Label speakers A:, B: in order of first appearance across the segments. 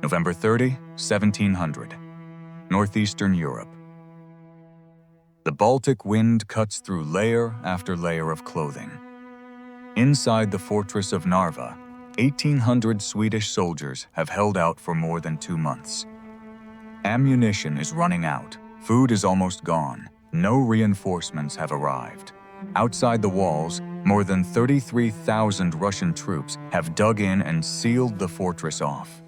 A: November 30, 1700, northeastern Europe. The Baltic wind cuts through layer after layer of clothing. Inside the fortress of Narva, 1,800 Swedish soldiers have held out for more than 2 months. Ammunition is running out, food is almost gone, no reinforcements have arrived. Outside the walls, more than 33,000 Russian troops have dug in and sealed the fortress off.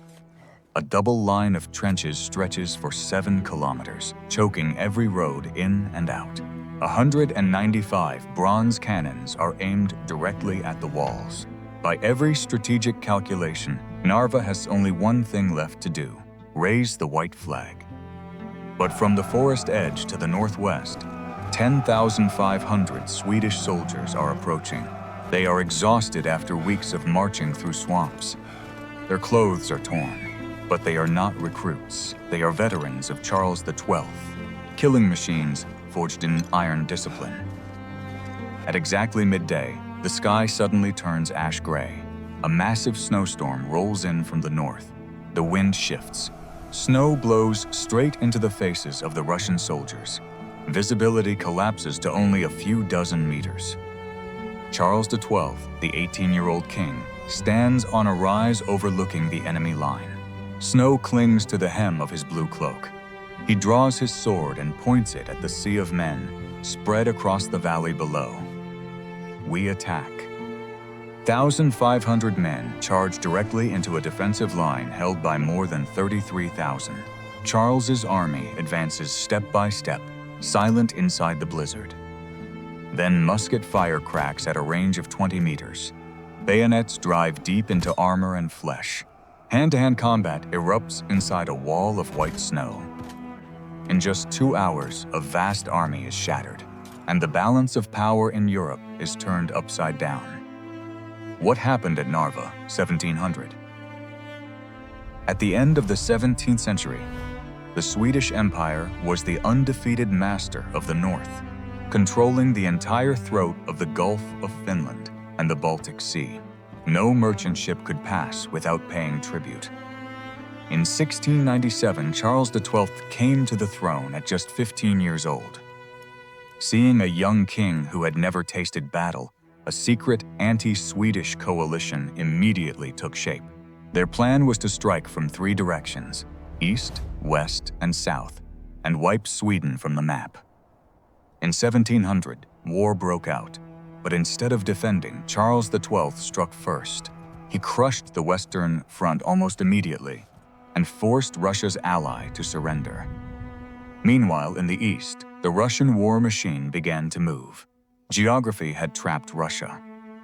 A: A double line of trenches stretches for 7 kilometers, choking every road in and out. 195 bronze cannons are aimed directly at the walls. By every strategic calculation, Narva has only one thing left to do: raise the white flag. But from the forest edge to the northwest, 10,500 Swedish soldiers are approaching. They are exhausted after weeks of marching through swamps. Their clothes are torn, but they are not recruits. They are veterans of Charles XII, killing machines forged in iron discipline. At exactly midday, the sky suddenly turns ash gray. A massive snowstorm rolls in from the north. The wind shifts. Snow blows straight into the faces of the Russian soldiers. Visibility collapses to only a few dozen meters. Charles XII, the 18-year-old king, stands on a rise overlooking the enemy line. Snow clings to the hem of his blue cloak. He draws his sword and points it at the sea of men spread across the valley below. We attack. 1,500 men charge directly into a defensive line held by more than 33,000. Charles's army advances step by step, silent inside the blizzard. Then musket fire cracks at a range of 20 meters. Bayonets drive deep into armor and flesh. Hand-to-hand combat erupts inside a wall of white snow. In just 2 hours, a vast army is shattered, and the balance of power in Europe is turned upside down. What happened at Narva, 1700? At the end of the 17th century, the Swedish Empire was the undefeated master of the North, controlling the entire throat of the Gulf of Finland and the Baltic Sea. No merchant ship could pass without paying tribute. In 1697, Charles XII came to the throne at just 15 years old. Seeing a young king who had never tasted battle, a secret anti-Swedish coalition immediately took shape. Their plan was to strike from 3 directions: east, west, and south, and wipe Sweden from the map. In 1700, war broke out, but instead of defending, Charles XII struck first. He crushed the Western Front almost immediately and forced Russia's ally to surrender. Meanwhile, in the east, the Russian war machine began to move. Geography had trapped Russia.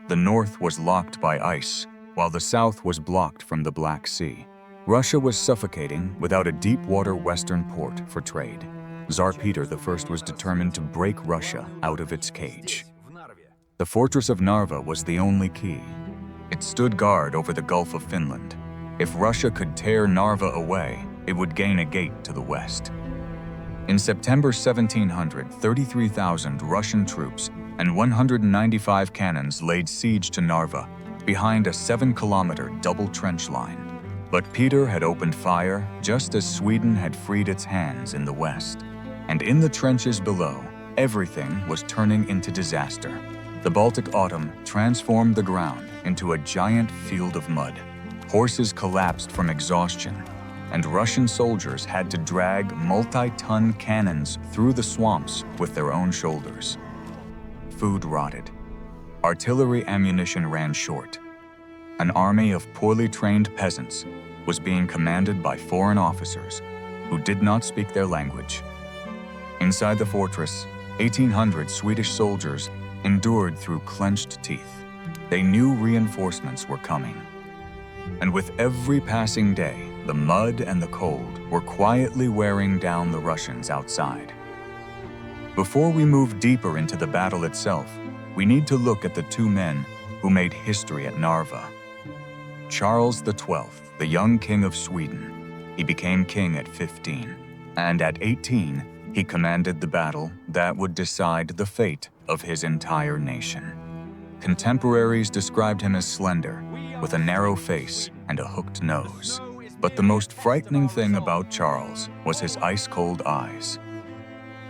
A: The north was locked by ice, while the south was blocked from the Black Sea. Russia was suffocating without a deep-water western port for trade. Tsar Peter I was determined to break Russia out of its cage. The fortress of Narva was the only key. It stood guard over the Gulf of Finland. If Russia could tear Narva away, it would gain a gate to the west. In September 1700, 33,000 Russian troops and 195 cannons laid siege to Narva behind a 7-kilometer double trench line. But Peter had opened fire just as Sweden had freed its hands in the west. And in the trenches below, everything was turning into disaster. The Baltic autumn transformed the ground into a giant field of mud. Horses collapsed from exhaustion, and Russian soldiers had to drag multi-ton cannons through the swamps with their own shoulders. Food rotted. Artillery ammunition ran short. An army of poorly trained peasants was being commanded by foreign officers who did not speak their language. Inside the fortress, 1,800 Swedish soldiers endured through clenched teeth. They knew reinforcements were coming. And with every passing day, the mud and the cold were quietly wearing down the Russians outside. Before we move deeper into the battle itself, we need to look at the 2 men who made history at Narva. Charles XII, the young king of Sweden. He became king at 15, and at 18, he commanded the battle that would decide the fate of his entire nation. Contemporaries described him as slender, with a narrow face and a hooked nose. But the most frightening thing about Charles was his ice-cold eyes.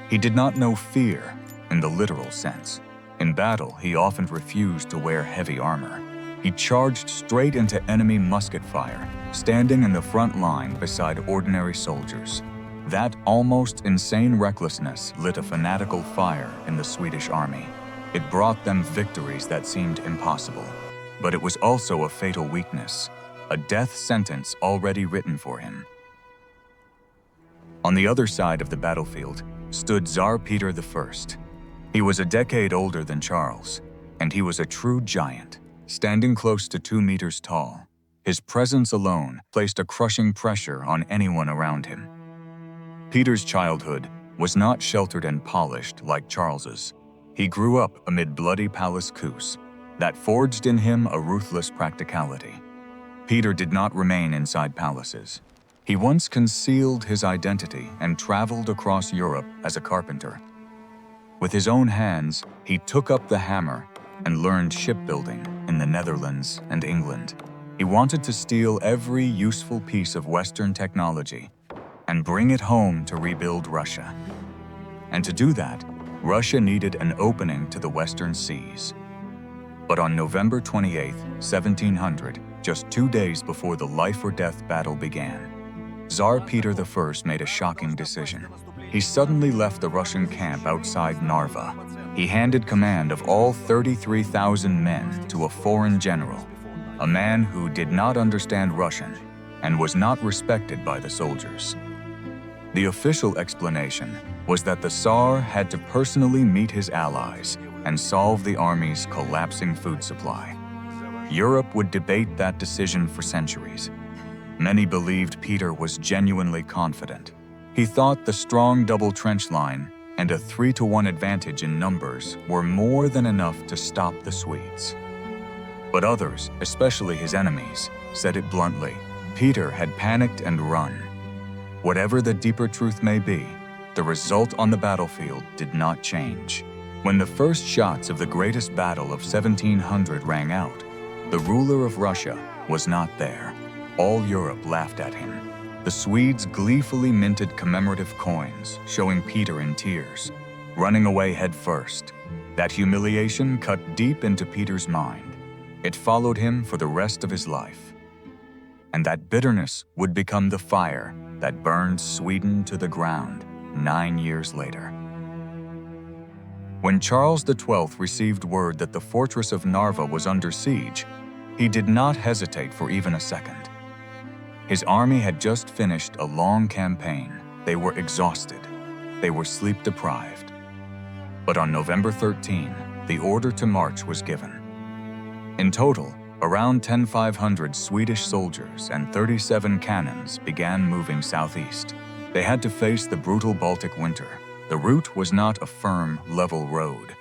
A: He did not know fear in the literal sense. In battle, he often refused to wear heavy armor. He charged straight into enemy musket fire, standing in the front line beside ordinary soldiers. That almost insane recklessness lit a fanatical fire in the Swedish army. It brought them victories that seemed impossible. But it was also a fatal weakness, a death sentence already written for him. On the other side of the battlefield stood Tsar Peter I. He was a decade older than Charles, and he was a true giant, standing close to 2 meters tall. His presence alone placed a crushing pressure on anyone around him. Peter's childhood was not sheltered and polished like Charles's. He grew up amid bloody palace coups that forged in him a ruthless practicality. Peter did not remain inside palaces. He once concealed his identity and traveled across Europe as a carpenter. With his own hands, he took up the hammer and learned shipbuilding in the Netherlands and England. He wanted to steal every useful piece of Western technology and bring it home to rebuild Russia. And to do that, Russia needed an opening to the Western seas. But on November 28, 1700, just 2 days before the life-or-death battle began, Tsar Peter I made a shocking decision. He suddenly left the Russian camp outside Narva. He handed command of all 33,000 men to a foreign general, a man who did not understand Russian and was not respected by the soldiers. The official explanation was that the Tsar had to personally meet his allies and solve the army's collapsing food supply. Europe would debate that decision for centuries. Many believed Peter was genuinely confident. He thought the strong double trench line and a 3-to-1 advantage in numbers were more than enough to stop the Swedes. But others, especially his enemies, said it bluntly. Peter had panicked and run. Whatever the deeper truth may be, the result on the battlefield did not change. When the first shots of the greatest battle of 1700 rang out, the ruler of Russia was not there. All Europe laughed at him. The Swedes gleefully minted commemorative coins, showing Peter in tears, running away head first. That humiliation cut deep into Peter's mind. It followed him for the rest of his life. And that bitterness would become the fire that burned Sweden to the ground 9 years later. When Charles XII received word that the fortress of Narva was under siege, he did not hesitate for even a second. His army had just finished a long campaign. They were exhausted. They were sleep-deprived. But on November 13, the order to march was given. In total, around 10,500 Swedish soldiers and 37 cannons began moving southeast. They had to face the brutal Baltic winter. The route was not a firm, level road.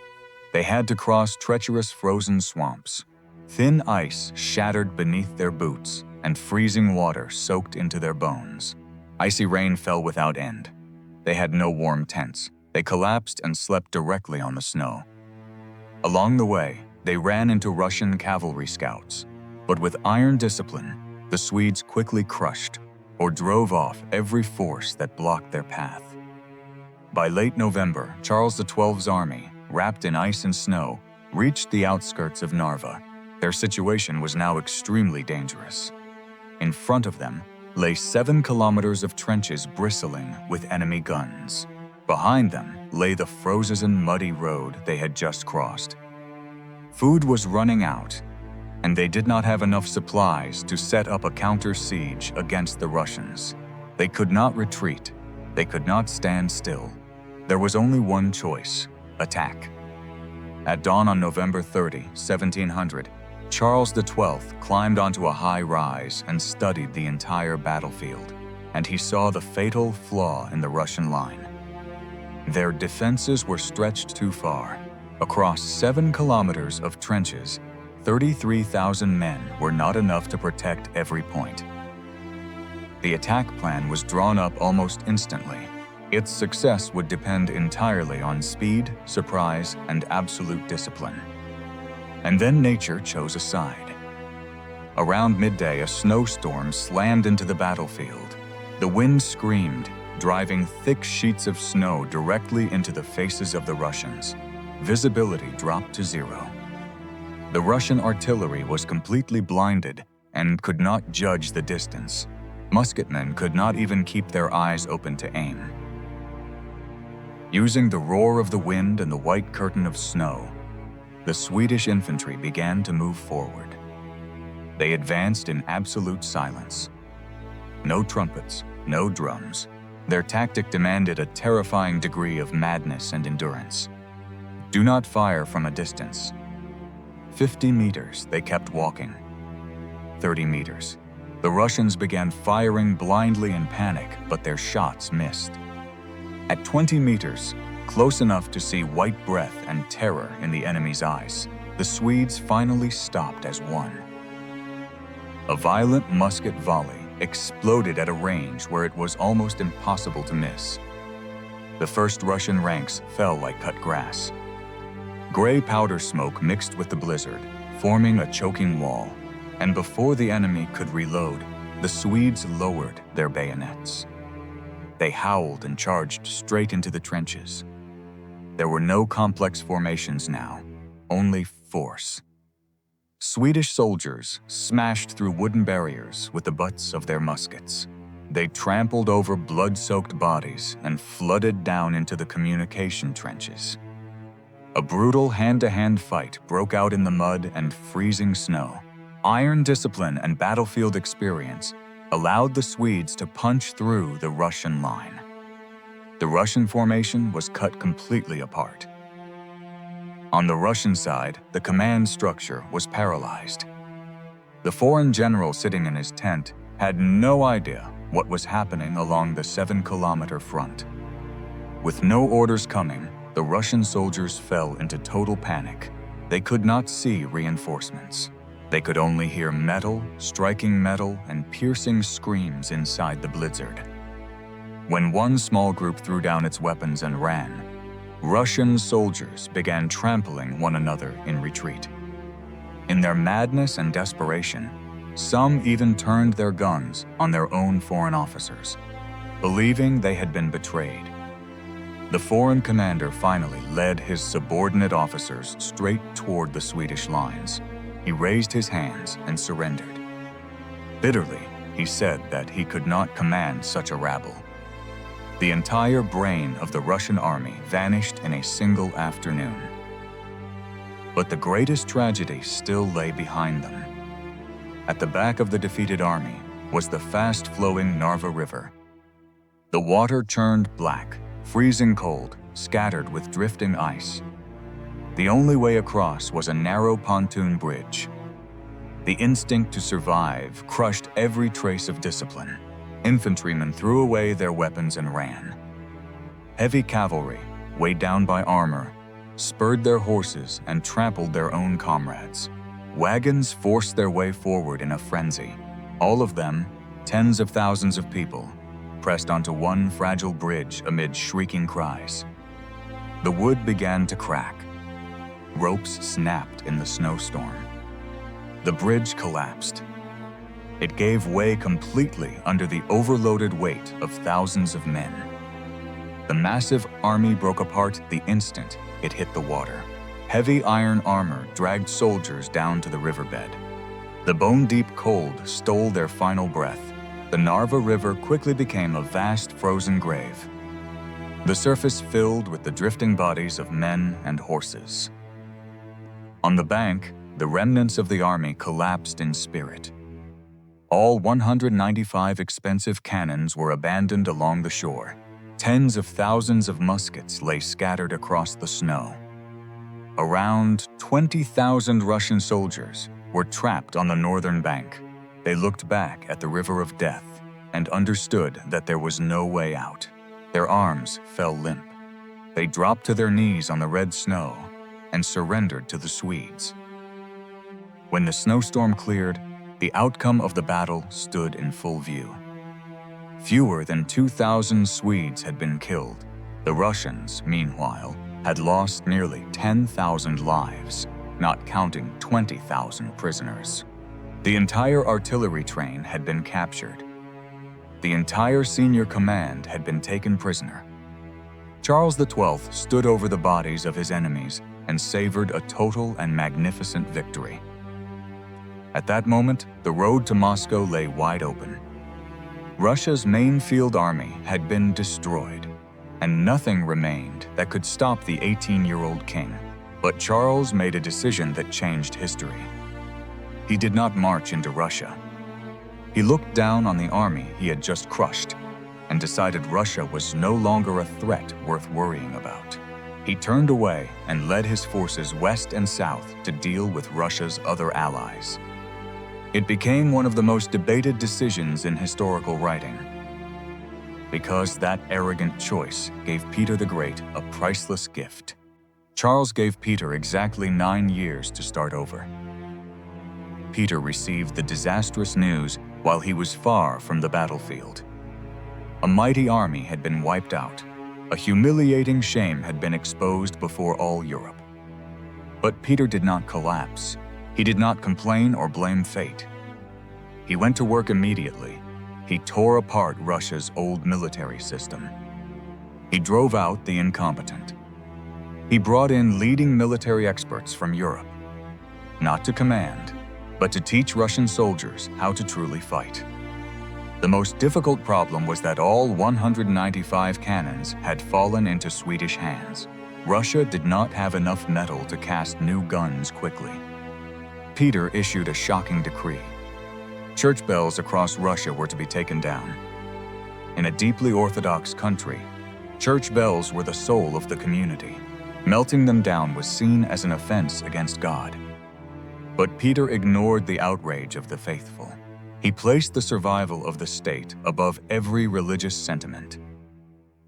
A: They had to cross treacherous frozen swamps. Thin ice shattered beneath their boots, and freezing water soaked into their bones. Icy rain fell without end. They had no warm tents. They collapsed and slept directly on the snow. Along the way, they ran into Russian cavalry scouts. But with iron discipline, the Swedes quickly crushed or drove off every force that blocked their path. By late November, Charles XII's army, wrapped in ice and snow, reached the outskirts of Narva. Their situation was now extremely dangerous. In front of them lay 7 kilometers of trenches bristling with enemy guns. Behind them lay the frozen, muddy road they had just crossed. Food was running out, and they did not have enough supplies to set up a counter-siege against the Russians. They could not retreat. They could not stand still. There was only one choice: attack. At dawn on November 30, 1700, Charles XII climbed onto a high rise and studied the entire battlefield, and he saw the fatal flaw in the Russian line. Their defenses were stretched too far. Across 7 kilometers of trenches, 33,000 men were not enough to protect every point. The attack plan was drawn up almost instantly. Its success would depend entirely on speed, surprise, and absolute discipline. And then nature chose a side. Around midday, a snowstorm slammed into the battlefield. The wind screamed, driving thick sheets of snow directly into the faces of the Russians. Visibility dropped to zero. The Russian artillery was completely blinded and could not judge the distance. Musketmen could not even keep their eyes open to aim. Using the roar of the wind and the white curtain of snow, the Swedish infantry began to move forward. They advanced in absolute silence. No trumpets, no drums. Their tactic demanded a terrifying degree of madness and endurance. Do not fire from a distance. 50 meters, they kept walking. 30 meters. The Russians began firing blindly in panic, but their shots missed. At 20 meters, close enough to see white breath and terror in the enemy's eyes, the Swedes finally stopped as one. A violent musket volley exploded at a range where it was almost impossible to miss. The first Russian ranks fell like cut grass. Gray powder smoke mixed with the blizzard, forming a choking wall, and before the enemy could reload, the Swedes lowered their bayonets. They howled and charged straight into the trenches. There were no complex formations now, only force. Swedish soldiers smashed through wooden barriers with the butts of their muskets. They trampled over blood-soaked bodies and flooded down into the communication trenches. A brutal hand-to-hand fight broke out in the mud and freezing snow. Iron discipline and battlefield experience allowed the Swedes to punch through the Russian line. The Russian formation was cut completely apart. On the Russian side, the command structure was paralyzed. The foreign general sitting in his tent had no idea what was happening along the 7-kilometer front. With no orders coming, the Russian soldiers fell into total panic. They could not see reinforcements. They could only hear metal striking metal and piercing screams inside the blizzard. When one small group threw down its weapons and ran, Russian soldiers began trampling one another in retreat. In their madness and desperation, some even turned their guns on their own foreign officers, believing they had been betrayed. The foreign commander finally led his subordinate officers straight toward the Swedish lines. He raised his hands and surrendered. Bitterly, he said that he could not command such a rabble. The entire brain of the Russian army vanished in a single afternoon. But the greatest tragedy still lay behind them. At the back of the defeated army was the fast-flowing Narva River. The water turned black, freezing cold, scattered with drifting ice. The only way across was a narrow pontoon bridge. The instinct to survive crushed every trace of discipline. Infantrymen threw away their weapons and ran. Heavy cavalry, weighed down by armor, spurred their horses and trampled their own comrades. Wagons forced their way forward in a frenzy. All of them, tens of thousands of people, pressed onto one fragile bridge amid shrieking cries. The wood began to crack. Ropes snapped in the snowstorm. The bridge collapsed. It gave way completely under the overloaded weight of thousands of men. The massive army broke apart the instant it hit the water. Heavy iron armor dragged soldiers down to the riverbed. The bone-deep cold stole their final breath. The Narva River quickly became a vast frozen grave. The surface filled with the drifting bodies of men and horses. On the bank, the remnants of the army collapsed in spirit. All 195 expensive cannons were abandoned along the shore. Tens of thousands of muskets lay scattered across the snow. Around 20,000 Russian soldiers were trapped on the northern bank. They looked back at the river of death and understood that there was no way out. Their arms fell limp. They dropped to their knees on the red snow and surrendered to the Swedes. When the snowstorm cleared, the outcome of the battle stood in full view. Fewer than 2,000 Swedes had been killed. The Russians, meanwhile, had lost nearly 10,000 lives, not counting 20,000 prisoners. The entire artillery train had been captured. The entire senior command had been taken prisoner. Charles XII stood over the bodies of his enemies and savored a total and magnificent victory. At that moment, the road to Moscow lay wide open. Russia's main field army had been destroyed, and nothing remained that could stop the 18-year-old king. But Charles made a decision that changed history. He did not march into Russia. He looked down on the army he had just crushed and decided Russia was no longer a threat worth worrying about. He turned away and led his forces west and south to deal with Russia's other allies. It became one of the most debated decisions in historical writing, because that arrogant choice gave Peter the Great a priceless gift. Charles gave Peter exactly 9 years to start over. Peter received the disastrous news while he was far from the battlefield. A mighty army had been wiped out. A humiliating shame had been exposed before all Europe. But Peter did not collapse. He did not complain or blame fate. He went to work immediately. He tore apart Russia's old military system. He drove out the incompetent. He brought in leading military experts from Europe, not to command, but to teach Russian soldiers how to truly fight. The most difficult problem was that all 195 cannons had fallen into Swedish hands. Russia did not have enough metal to cast new guns quickly. Peter issued a shocking decree. Church bells across Russia were to be taken down. In a deeply Orthodox country, church bells were the soul of the community. Melting them down was seen as an offense against God. But Peter ignored the outrage of the faithful. He placed the survival of the state above every religious sentiment.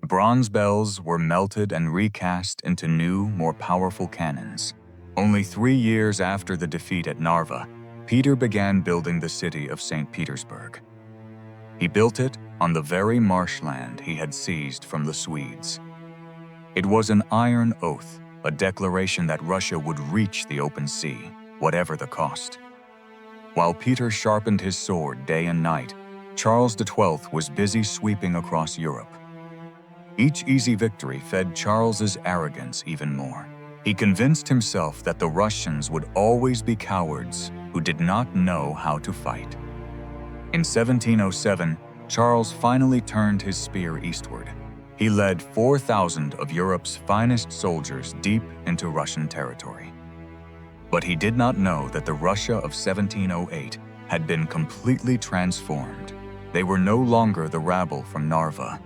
A: Bronze bells were melted and recast into new, more powerful cannons. Only 3 years after the defeat at Narva, Peter began building the city of St. Petersburg. He built it on the very marshland he had seized from the Swedes. It was an iron oath, a declaration that Russia would reach the open sea, whatever the cost. While Peter sharpened his sword day and night, Charles XII was busy sweeping across Europe. Each easy victory fed Charles's arrogance even more. He convinced himself that the Russians would always be cowards who did not know how to fight. In 1707, Charles finally turned his spear eastward. He led 4,000 of Europe's finest soldiers deep into Russian territory. But he did not know that the Russia of 1708 had been completely transformed. They were no longer the rabble from Narva.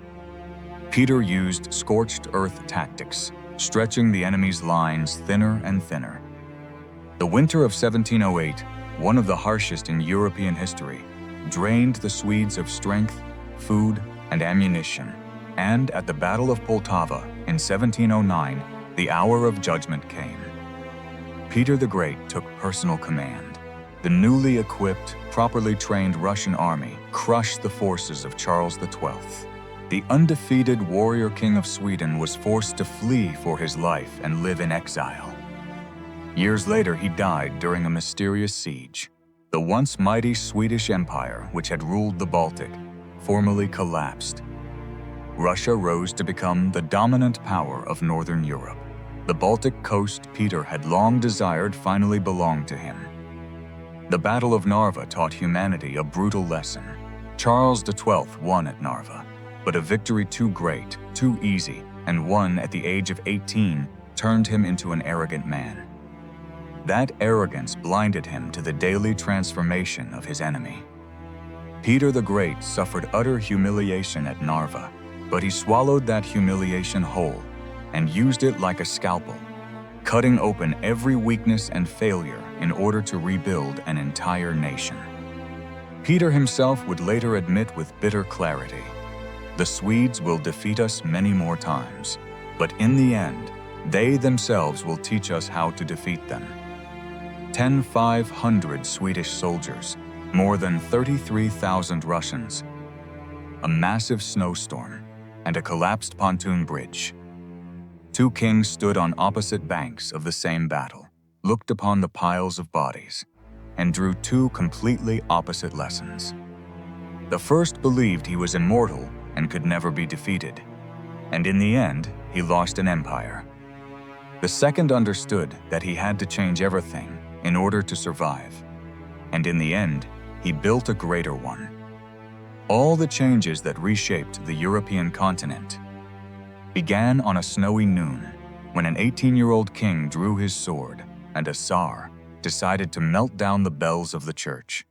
A: Peter used scorched earth tactics, stretching the enemy's lines thinner and thinner. The winter of 1708, one of the harshest in European history, drained the Swedes of strength, food, and ammunition. And at the Battle of Poltava in 1709, the hour of judgment came. Peter the Great took personal command. The newly equipped, properly trained Russian army crushed the forces of Charles XII. The undefeated warrior king of Sweden was forced to flee for his life and live in exile. Years later, he died during a mysterious siege. The once mighty Swedish Empire, which had ruled the Baltic, formally collapsed. Russia rose to become the dominant power of Northern Europe. The Baltic coast Peter had long desired finally belonged to him. The Battle of Narva taught humanity a brutal lesson. Charles XII won at Narva, but a victory too great, too easy, and won at the age of 18 turned him into an arrogant man. That arrogance blinded him to the daily transformation of his enemy. Peter the Great suffered utter humiliation at Narva, but he swallowed that humiliation whole and used it like a scalpel, cutting open every weakness and failure in order to rebuild an entire nation. Peter himself would later admit with bitter clarity, "The Swedes will defeat us many more times, but in the end, they themselves will teach us how to defeat them." 10,500 Swedish soldiers, more than 33,000 Russians, a massive snowstorm, and a collapsed pontoon bridge. Two kings stood on opposite banks of the same battle, looked upon the piles of bodies. and drew two completely opposite lessons. The first believed he was immortal and could never be defeated, and in the end, he lost an empire. The second understood that he had to change everything in order to survive, and in the end, he built a greater one. All the changes that reshaped the European continent began on a snowy noon when an 18-year-old king drew his sword and a Tsar decided to melt down the bells of the church.